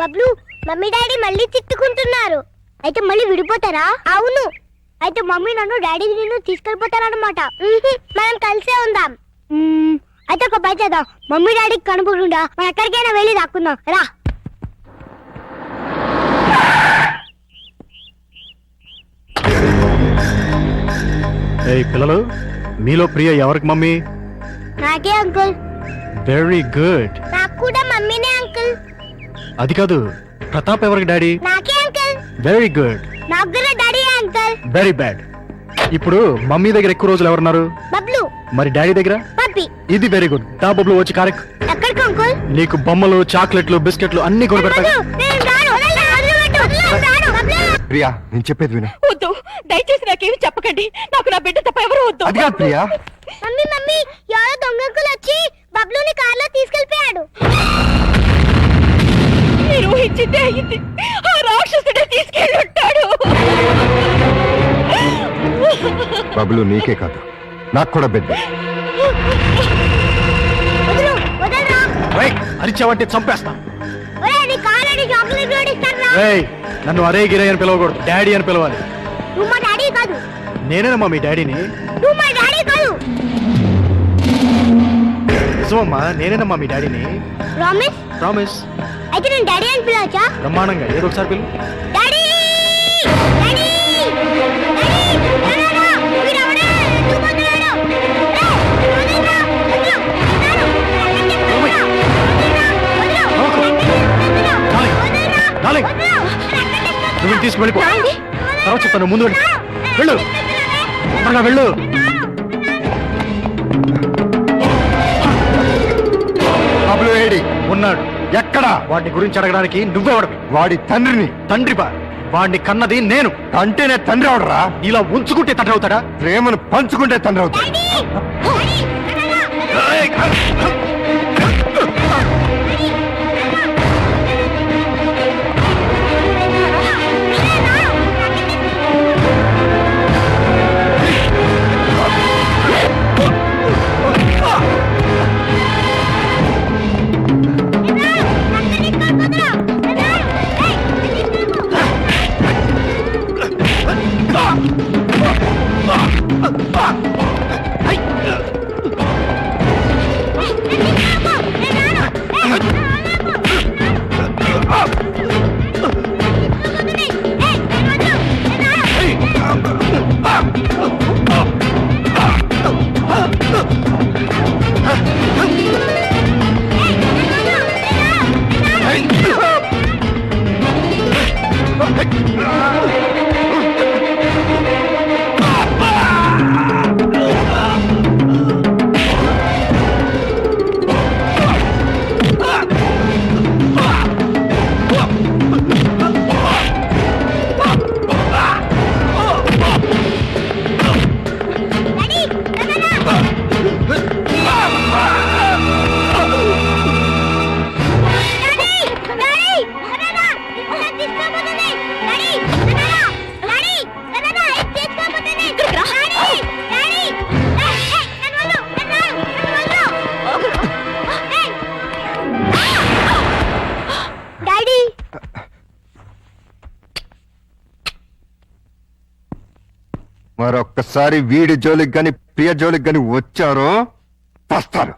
Bablu mummy daddy మళ్ళీ తిట్టుకుంటున్నారు. అయితే మళ్ళీ విడిపోతారా? అవును. అయితే మమ్మీ నన్ను డాడీ నిన్ను తీసుకెళ్ళిపోతారన్నమాట. మనం కలిసే ఉందాం. అయితే ఒక పని చేద్దాం, మమ్మీ డాడీకి కనుపకుండా మనం ఎక్కడికైనా వెళ్ళి దాక్కుందాం రా. పిల్లలు, మీలో ప్రియ ఎవరికి మమ్మీ? నాకే అంకుల్. Very good. నాకు కూడా మమ్మీనే అంకుల్. అది కాదు, ప్రతాప్ ఎవరికి డాడీ? నాకే అంకుల్. Very good. నాకు కూడా డాడీ అంకుల్. Very bad. ఇప్పుడు మమ్మీ దగ్గర ఎక్కువ రోజులు ఎవరున్నారు? బబ్లు. మరి డాడీ దగ్గర? పప్పి. ఇది వెరీ గుడ్. దా బబ్లు వచ్చి కారెక్. ఎక్కడికి అంకుల్? నీకు బొమ్మలు, చాక్లెట్లు, బిస్కెట్లు అన్ని కొని పెడతా. ప్రియా, నేను చెప్పేది విను. వద్దు, దయచేసి నాకేమి చెప్పకండి. నాకు నా బిడ్డ తప్ప ఎవరు వద్దు. అది కాదు ప్రియా. మమ్మీ మమ్మీ, ఎవరో దొంగకులు వచ్చి బబ్లుని కార్లో తీసుకెళ్ళిపోయాడు. మీరు ఊహించిందే అయింది. ఆ రాక్షసుడే తీసుకెళ్ళి ఉంటాడు. బబులు నీకే కాదు, నాకు కూడా బిడ్డ. వదలు, వదలరా. అరిచావంటే చంపేస్తా. ఒరేయ్, నీ కాళ్ళని చాక్లెట్ కూడా ఇస్తానురా. నన్ను అరే గిరే అని పిలవకూడదు, డాడీ అని పిలవాలి. నువ్వు మా డాడీ కాదు. నేనేనమ్మా మీ డాడీని. నువ్వు మా డాడీ కాదు. నిజమమ్మా, నేనేనమ్మా మీ డాడీని. ప్రామిస్? ప్రామిస్. అయితే నేను డాడీ అని పిలవచ్చా? బ్రహ్మాండంగా, ఏదో ఒకసారి పిలు. డాడీ! డాడీ! డాడీ! నాన్న! వీడెవడే? ఎందుకు పోతున్నాడు? ఏయ్, వదలరా! వదలు! వదలు! డార్లింగ్, నువ్వు తీసుకువెళ్ళిపో. తర్వాత చెప్తాను, ముందు వెళ్ళు. వెళ్ళు, త్వరగా వెళ్ళు. బబులు ఏడి? ఉన్నాడు. ఎక్కడ? వాడిని గురించి అడగడానికి నువ్వెవడివి? వాడి తండ్రిని. తండ్రి బా, వాడిని కన్నది నేను. అంటేనే తండ్రి అవడరా? ఇలా ఉంచుకుంటే తండ్రి అవుతాడా? ప్రేమను పంచుకుంటే తండ్రి అవుతాడు. మరొక్కసారి వీడి జోలికి గాని ప్రియ జోలికి గాని వచ్చారో వస్తారు.